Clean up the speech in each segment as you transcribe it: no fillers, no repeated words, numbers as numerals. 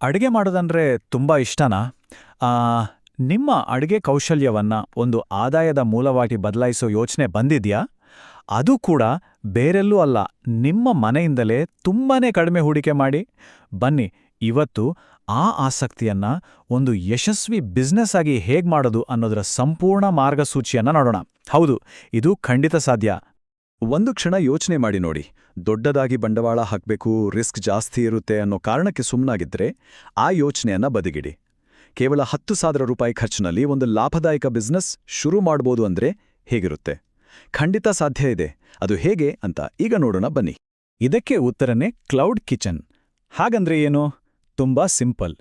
ಅಡುಗೆ ಮಾಡೋದಂದ್ರೆ ತುಂಬಾ ಇಷ್ಟನಾ? ಆ, ನಿಮ್ಮ ಅಡುಗೆ ಕೌಶಲ್ಯವನ್ನ ಒಂದು ಆದಾಯದ ಮೂಲವಾಗಿ ಬದಲಾಯಿಸೋ ಯೋಚನೆ ಬಂದಿದ್ಯಾ? ಅದು ಕೂಡ ಬೇರೆಲ್ಲೂ ಅಲ್ಲ, ನಿಮ್ಮ ಮನೆಯಿಂದಲೇ ತುಂಬಾನೇ ಕಡಿಮೆ ಹೂಡಿಕೆ ಮಾಡಿ. ಬನ್ನಿ, ಇವತ್ತು ಆ ಆಸಕ್ತಿಯನ್ನ ಒಂದು ಯಶಸ್ವಿ ಬಿಸ್ನೆಸ್ ಆಗಿ ಹೇಗ್ ಮಾಡೋದು ಅನ್ನೋದರ ಸಂಪೂರ್ಣ ಮಾರ್ಗಸೂಚಿಯನ್ನ ನೋಡೋಣ. ಹೌದು, ಇದು ಖಂಡಿತ ಸಾಧ್ಯ. ಒಂದು ಕ್ಷಣ ಯೋಚನೆ ಮಾಡಿ ನೋಡಿ. ದೊಡ್ಡದಾಗಿ ಬಂಡವಾಳ ಹಾಕ್ಬೇಕು, ರಿಸ್ಕ್ ಜಾಸ್ತಿ ಇರುತ್ತೆ ಅನ್ನೋ ಕಾರಣಕ್ಕೆ ಸುಮ್ಮನಾಗಿದ್ರೆ ಆ ಯೋಚನೆಯನ್ನ ಬದಿಗಿಡಿ. ಕೇವಲ 10,000 ರೂಪಾಯಿ ಖರ್ಚಿನಲ್ಲಿ ಒಂದು ಲಾಭದಾಯಕ ಬಿಸ್ನೆಸ್ ಶುರು ಮಾಡ್ಬೋದು ಅಂದ್ರೆ ಹೇಗಿರುತ್ತೆ? ಖಂಡಿತ ಸಾಧ್ಯ ಇದೆ. ಅದು ಹೇಗೆ ಅಂತ ಈಗ ನೋಡೋಣ ಬನ್ನಿ. ಇದಕ್ಕೆ ಉತ್ತರನೇ ಕ್ಲೌಡ್ ಕಿಚನ್. ಹಾಗಂದ್ರೆ ಏನು? ತುಂಬಾ ಸಿಂಪಲ್.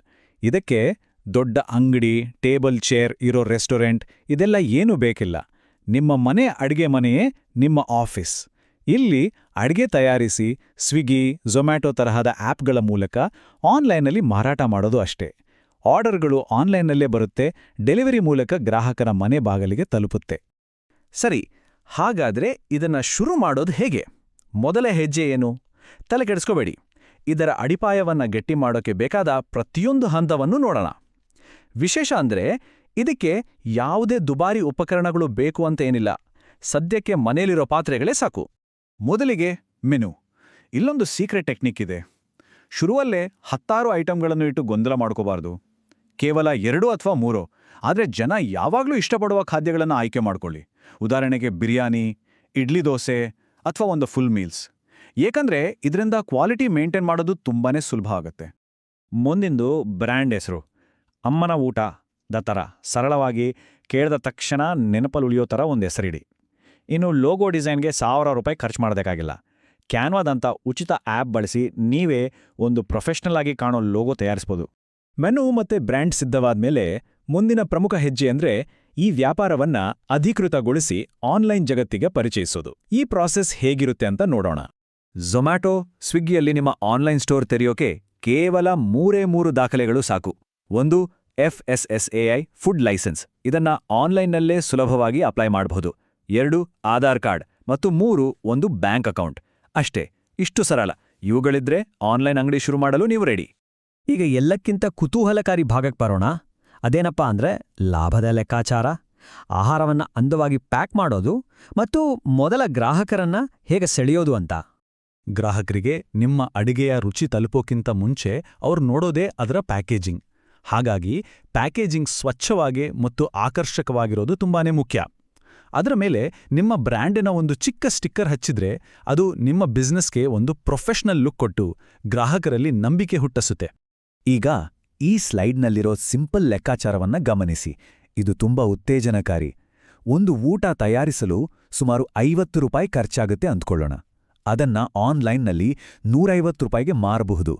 ಇದಕ್ಕೆ ದೊಡ್ಡ ಅಂಗಡಿ, ಟೇಬಲ್, ಚೇರ್ ಇರೋ ರೆಸ್ಟೋರೆಂಟ್ ಇದೆಲ್ಲ ಏನೂ ಬೇಕಿಲ್ಲ. ನಿಮ್ಮ ಮನೆ ಅಡ್ಗೆ ಮನೆಯೇ ನಿಮ್ಮ ಆಫೀಸ್. ಇಲ್ಲಿ ಅಡ್ಗೆ ತಯಾರಿಸಿ ಸ್ವಿಗ್ಗಿ, ಝೊಮ್ಯಾಟೊ ತರಹದ ಆಪ್ಗಳ ಮೂಲಕ ಆನ್ಲೈನಲ್ಲಿ ಮಾರಾಟ ಮಾಡೋದು ಅಷ್ಟೇ. ಆರ್ಡರ್ಗಳು ಆನ್ಲೈನಲ್ಲೇ ಬರುತ್ತೆ, ಡೆಲಿವರಿ ಮೂಲಕ ಗ್ರಾಹಕರ ಮನೆ ಬಾಗಿಲಿಗೆ ತಲುಪುತ್ತೆ. ಸರಿ, ಹಾಗಾದ್ರೆ ಇದನ್ನ ಶುರು ಮಾಡೋದು ಹೇಗೆ? ಮೊದಲ ಹೆಜ್ಜೆ ಏನು? ತಲೆ ಕೆಡಿಸ್ಕೋಬೇಡಿ. ಇದರ ಅಡಿಪಾಯವನ್ನ ಗಟ್ಟಿ ಮಾಡೋಕೆ ಬೇಕಾದ ಪ್ರತಿಯೊಂದು ಹಂತವನ್ನು ನೋಡೋಣ. ವಿಶೇಷ ಅಂದ್ರೆ ಇದಕ್ಕೆ ಯಾವುದೇ ದುಬಾರಿ ಉಪಕರಣಗಳು ಬೇಕು ಅಂತ ಏನಿಲ್ಲ. ಸದ್ಯಕ್ಕೆ ಮನೇಲಿರೋ ಪಾತ್ರೆಗಳೇ ಸಾಕು. ಮೊದಲಿಗೆ ಮೆನು. ಇಲ್ಲೊಂದು ಸೀಕ್ರೆಟ್ ಟೆಕ್ನಿಕ್ ಇದೆ. ಶುರುವಲ್ಲೇ 10 ಐಟಂಗಳನ್ನು ಇಟ್ಟು ಗೊಂದಲ ಮಾಡ್ಕೋಬಾರ್ದು. ಕೇವಲ 2 ಅಥವಾ 3, ಆದರೆ ಜನ ಯಾವಾಗಲೂ ಇಷ್ಟಪಡುವ ಖಾದ್ಯಗಳನ್ನು ಆಯ್ಕೆ ಮಾಡ್ಕೊಳ್ಳಿ. ಉದಾಹರಣೆಗೆ ಬಿರಿಯಾನಿ, ಇಡ್ಲಿ ದೋಸೆ ಅಥವಾ ಒಂದು ಫುಲ್ ಮೀಲ್ಸ್. ಏಕೆಂದ್ರೆ ಇದರಿಂದ ಕ್ವಾಲಿಟಿ ಮೇಂಟೈನ್ ಮಾಡೋದು ತುಂಬಾನೇ ಸುಲಭ ಆಗುತ್ತೆ. ಮುಂದಿಂದು ಬ್ರ್ಯಾಂಡ್ ಹೆಸರು. ಅಮ್ಮನ ಊಟ ದ ಥರ ಸರಳವಾಗಿ ಕೇಳಿದ ತಕ್ಷಣ ನೆನಪಲ್ಲಿ ಥರ ಒಂದು ಹೆಸರಿಡಿ. ಇನ್ನು ಲೋಗೋ ಡಿಸೈನ್ಗೆ 1000 ರೂಪಾಯಿ ಖರ್ಚು ಮಾಡೋದಕ್ಕಾಗಿಲ್ಲ. ಕ್ಯಾನ್ವಾದಂಥ ಉಚಿತ ಆ್ಯಪ್ ಬಳಸಿ ನೀವೇ ಒಂದು ಪ್ರೊಫೆಷನಲ್ ಆಗಿ ಕಾಣೋ ಲೋಗೋ ತಯಾರಿಸ್ಬೋದು. ಮೆನು ಮತ್ತೆ ಬ್ರ್ಯಾಂಡ್ ಸಿದ್ಧವಾದ್ಮೇಲೆ ಮುಂದಿನ ಪ್ರಮುಖ ಹೆಜ್ಜೆ ಅಂದ್ರೆ ಈ ವ್ಯಾಪಾರವನ್ನ ಅಧಿಕೃತಗೊಳಿಸಿ ಆನ್ಲೈನ್ ಜಗತ್ತಿಗೆ ಪರಿಚಯಿಸೋದು. ಈ ಪ್ರಾಸೆಸ್ ಹೇಗಿರುತ್ತೆ ಅಂತ ನೋಡೋಣ. ಝೊಮ್ಯಾಟೊ, ಸ್ವಿಗ್ಗಿಯಲ್ಲಿ ನಿಮ್ಮ ಆನ್ಲೈನ್ ಸ್ಟೋರ್ ತೆರೆಯೋಕೆ ಕೇವಲ 3 ದಾಖಲೆಗಳು ಸಾಕು. ಒಂದು, FSSAI ಫುಡ್ ಲೈಸೆನ್ಸ್. ಇದನ್ನ ಆನ್ಲೈನ್ನಲ್ಲೇ ಸುಲಭವಾಗಿ ಅಪ್ಲೈ ಮಾಡಬಹುದು. 2, ಆಧಾರ್ ಕಾರ್ಡ್. ಮತ್ತು 3, ಒಂದು ಬ್ಯಾಂಕ್ ಅಕೌಂಟ್. ಅಷ್ಟೇ, ಇಷ್ಟು ಸರಳ. ಇವುಗಳಿದ್ರೆ ಆನ್ಲೈನ್ ಅಂಗಡಿ ಶುರು ಮಾಡಲು ನೀವು ರೆಡಿ. ಈಗ ಎಲ್ಲಕ್ಕಿಂತ ಕುತೂಹಲಕಾರಿ ಭಾಗಕ್ಕೆ ಬರೋಣ. ಅದೇನಪ್ಪಾ ಅಂದ್ರೆ ಲಾಭದ ಲೆಕ್ಕಾಚಾರ, ಆಹಾರವನ್ನ ಅಂದವಾಗಿ ಪ್ಯಾಕ್ ಮಾಡೋದು ಮತ್ತು ಮೊದಲ ಗ್ರಾಹಕರನ್ನ ಹೇಗೆ ಸೆಳೆಯೋದು ಅಂತ. ಗ್ರಾಹಕರಿಗೆ ನಿಮ್ಮ ಅಡಿಗೆಯ ರುಚಿ ತಲುಪೋಕ್ಕಿಂತ ಮುಂಚೆ ಅವ್ರು ನೋಡೋದೇ ಅದರ ಪ್ಯಾಕೇಜಿಂಗ್. ಹಾಗಾಗಿ ಪ್ಯಾಕೇಜಿಂಗ್ ಸ್ವಚ್ಛವಾಗಿ ಮತ್ತು ಆಕರ್ಷಕವಾಗಿರೋದು ತುಂಬಾನೇ ಮುಖ್ಯ. ಅದರ ಮೇಲೆ ನಿಮ್ಮ ಬ್ರ್ಯಾಂಡಿನ ಒಂದು ಚಿಕ್ಕ ಸ್ಟಿಕ್ಕರ್ ಹಚ್ಚಿದ್ರೆ ಅದು ನಿಮ್ಮ ಬಿಸ್ನೆಸ್ಗೆ ಒಂದು ಪ್ರೊಫೆಷನಲ್ ಲುಕ್ ಕೊಟ್ಟು ಗ್ರಾಹಕರಲ್ಲಿ ನಂಬಿಕೆ ಹುಟ್ಟಿಸುತ್ತೆ. ಈಗ ಈ ಸ್ಲೈಡ್ನಲ್ಲಿರೋ ಸಿಂಪಲ್ ಲೆಕ್ಕಾಚಾರವನ್ನ ಗಮನಿಸಿ. ಇದು ತುಂಬಾ ಉತ್ತೇಜನಕಾರಿ. ಒಂದು ಊಟ ತಯಾರಿಸಲು ಸುಮಾರು 50 ರೂಪಾಯಿ ಖರ್ಚಾಗುತ್ತೆ ಅಂದ್ಕೊಳ್ಳೋಣ. ಅದನ್ನ ಆನ್ಲೈನ್ನಲ್ಲಿ 150 ರೂಪಾಯಿಗೆ ಮಾರಬಹುದು.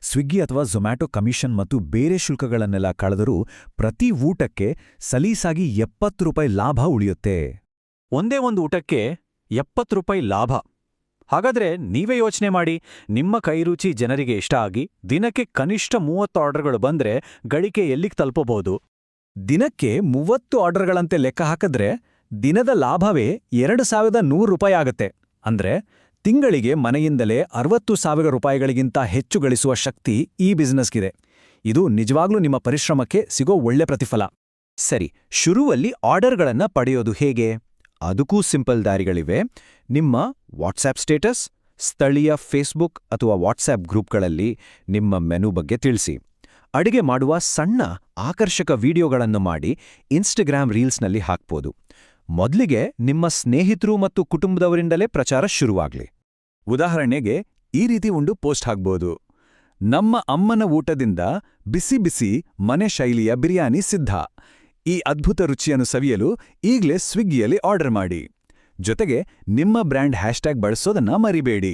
ಸ್ವಿಗ್ಗಿ ಅಥವಾ ಝೊಮ್ಯಾಟೊ ಕಮಿಷನ್ ಮತ್ತು ಬೇರೆ ಶುಲ್ಕಗಳನ್ನೆಲ್ಲ ಕಳೆದರೂ ಪ್ರತಿ ಊಟಕ್ಕೆ ಸಲೀಸಾಗಿ 70 ರೂಪಾಯಿ ಲಾಭ ಉಳಿಯುತ್ತೆ. ಒಂದೇ ಒಂದು ಊಟಕ್ಕೆ 70 ರೂಪಾಯಿ ಲಾಭ. ಹಾಗಾದ್ರೆ ನೀವೇ ಯೋಚನೆ ಮಾಡಿ, ನಿಮ್ಮ ಕೈರುಚಿ ಜನರಿಗೆ ಇಷ್ಟ ಆಗಿ ದಿನಕ್ಕೆ ಕನಿಷ್ಠ 30 ಆರ್ಡರ್ಗಳು ಬಂದ್ರೆ ಗಳಿಕೆ ಎಲ್ಲಿಗೆ ತಲುಪಬಹುದು? ದಿನಕ್ಕೆ 30 ಆರ್ಡರ್ಗಳಂತೆ ಲೆಕ್ಕ ಹಾಕಿದ್ರೆ ದಿನದ ಲಾಭವೇ 2,100 ರೂಪಾಯಿ ಆಗತ್ತೆ. ಅಂದ್ರೆ ತಿಂಗಳಿಗೆ ಮನೆಯಿಂದಲೇ 60,000 ರೂಪಾಯಿಗಳಿಗಿಂತ ಹೆಚ್ಚು ಗಳಿಸುವ ಶಕ್ತಿ ಈ ಬಿಸ್ನೆಸ್ಗಿದೆ. ಇದು ನಿಜವಾಗ್ಲೂ ನಿಮ್ಮ ಪರಿಶ್ರಮಕ್ಕೆ ಸಿಗೋ ಒಳ್ಳೆ ಪ್ರತಿಫಲ. ಸರಿ, ಶುರುವಲ್ಲಿ ಆರ್ಡರ್ಗಳನ್ನ ಪಡೆಯೋದು ಹೇಗೆ? ಅದಕ್ಕೂ ಸಿಂಪಲ್ ದಾರಿಗಳಿವೆ. ನಿಮ್ಮ ವಾಟ್ಸ್ಆಪ್ ಸ್ಟೇಟಸ್, ಸ್ಥಳೀಯ ಫೇಸ್ಬುಕ್ ಅಥವಾ ವಾಟ್ಸ್ಆಪ್ ಗ್ರೂಪ್ಗಳಲ್ಲಿ ನಿಮ್ಮ ಮೆನು ಬಗ್ಗೆ ತಿಳಿಸಿ. ಅಡುಗೆ ಮಾಡುವ ಸಣ್ಣ ಆಕರ್ಷಕ ವಿಡಿಯೋಗಳನ್ನು ಮಾಡಿ ಇನ್ಸ್ಟಾಗ್ರಾಮ್ ರೀಲ್ಸ್ನಲ್ಲಿ ಹಾಕ್ಬೋದು. ಮೊದಲಿಗೆ ನಿಮ್ಮ ಸ್ನೇಹಿತರು ಮತ್ತು ಕುಟುಂಬದವರಿಂದಲೇ ಪ್ರಚಾರ ಶುರುವಾಗ್ಲಿ. ಉದಾಹರಣೆಗೆ ಈ ರೀತಿ ಒಂದು ಪೋಸ್ಟ್ ಹಾಕ್ಬೋದು. ನಮ್ಮ ಅಮ್ಮನ ಊಟದಿಂದ ಬಿಸಿ ಬಿಸಿ ಮನೆ ಶೈಲಿಯ ಬಿರಿಯಾನಿ ಸಿದ್ಧ. ಈ ಅದ್ಭುತ ರುಚಿಯನ್ನು ಸವಿಯಲು ಈಗ್ಲೇ ಸ್ವಿಗ್ಗಿಯಲ್ಲಿ ಆರ್ಡರ್ ಮಾಡಿ. ಜೊತೆಗೆ ನಿಮ್ಮ ಬ್ರ್ಯಾಂಡ್ ಹ್ಯಾಶ್ಟ್ಯಾಗ್ ಬಳಸೋದನ್ನ ಮರಿಬೇಡಿ.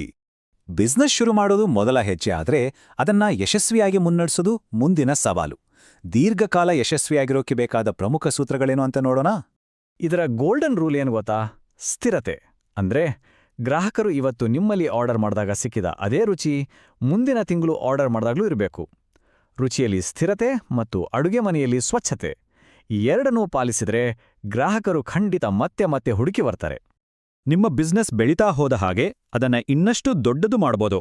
ಬಿಸ್ನೆಸ್ ಶುರು ಮಾಡೋದು ಮೊದಲ ಹೆಜ್ಜೆ ಆದ್ರೆ ಅದನ್ನ ಯಶಸ್ವಿಯಾಗಿ ಮುನ್ನಡೆಸೋದು ಮುಂದಿನ ಸವಾಲು. ದೀರ್ಘಕಾಲ ಯಶಸ್ವಿಯಾಗಿರೋಕೆ ಬೇಕಾದ ಪ್ರಮುಖ ಸೂತ್ರಗಳೇನು ಅಂತ ನೋಡೋಣ. ಇದರ ಗೋಲ್ಡನ್ ರೂಲ್ ಏನು ಗೊತ್ತಾ? ಸ್ಥಿರತೆ. ಅಂದ್ರೆ ಗ್ರಾಹಕರು ಇವತ್ತು ನಿಮ್ಮಲ್ಲಿ ಆರ್ಡರ್ ಮಾಡಿದಾಗ ಸಿಕ್ಕಿದ ಅದೇ ರುಚಿ ಮುಂದಿನ ತಿಂಗಳು ಆರ್ಡರ್ ಮಾಡಿದಾಗ್ಲೂ ಇರಬೇಕು. ರುಚಿಯಲ್ಲಿ ಸ್ಥಿರತೆ ಮತ್ತು ಅಡುಗೆ ಮನೆಯಲ್ಲಿ ಸ್ವಚ್ಛತೆ, ಈ ಎರಡನ್ನೂ ಪಾಲಿಸಿದ್ರೆ ಗ್ರಾಹಕರು ಖಂಡಿತ ಮತ್ತೆ ಮತ್ತೆ ಹುಡುಕಿ ಬರ್ತಾರೆ. ನಿಮ್ಮ ಬಿಸ್ನೆಸ್ ಬೆಳೀತಾ ಹೋದ ಹಾಗೆ ಅದನ್ನ ಇನ್ನಷ್ಟು ದೊಡ್ಡದು ಮಾಡ್ಬೋದು.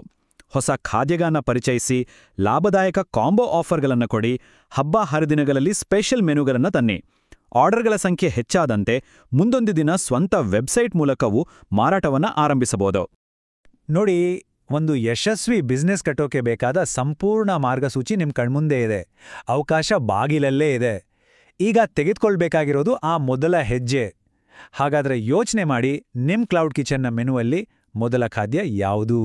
ಹೊಸ ಖಾದ್ಯಗಳನ್ನ ಪರಿಚಯಿಸಿ, ಲಾಭದಾಯಕ ಕಾಂಬೋ ಆಫರ್ಗಳನ್ನು ಕೊಡಿ, ಹಬ್ಬ ಹರಿದಿನಗಳಲ್ಲಿ ಸ್ಪೆಷಲ್ ಮೆನುಗಳನ್ನು ತನ್ನಿ. ಆರ್ಡರ್ಗಳ ಸಂಖ್ಯೆ ಹೆಚ್ಚಾದಂತೆ ಮುಂದೊಂದು ದಿನ ಸ್ವಂತ ವೆಬ್ಸೈಟ್ ಮೂಲಕವೂ ಮಾರಾಟವನ್ನು ಆರಂಭಿಸಬಹುದು. ನೋಡಿ, ಒಂದು ಯಶಸ್ವಿ ಬಿಸ್ನೆಸ್ ಕಟ್ಟೋಕೆ ಬೇಕಾದ ಸಂಪೂರ್ಣ ಮಾರ್ಗಸೂಚಿ ನಿಮ್ ಕಣ್ಮುಂದೆ ಇದೆ. ಅವಕಾಶ ಬಾಗಿಲಲ್ಲೇ ಇದೆ. ಈಗ ತೆಗೆದುಕೊಳ್ಬೇಕಾಗಿರೋದು ಆ ಮೊದಲ ಹೆಜ್ಜೆ. ಹಾಗಾದ್ರೆ ಯೋಚನೆ ಮಾಡಿ, ನಿಮ್ ಕ್ಲೌಡ್ ಕಿಚನ್ನ ಮೆನುವಲ್ಲಿ ಮೊದಲ ಖಾದ್ಯ ಯಾವುದು?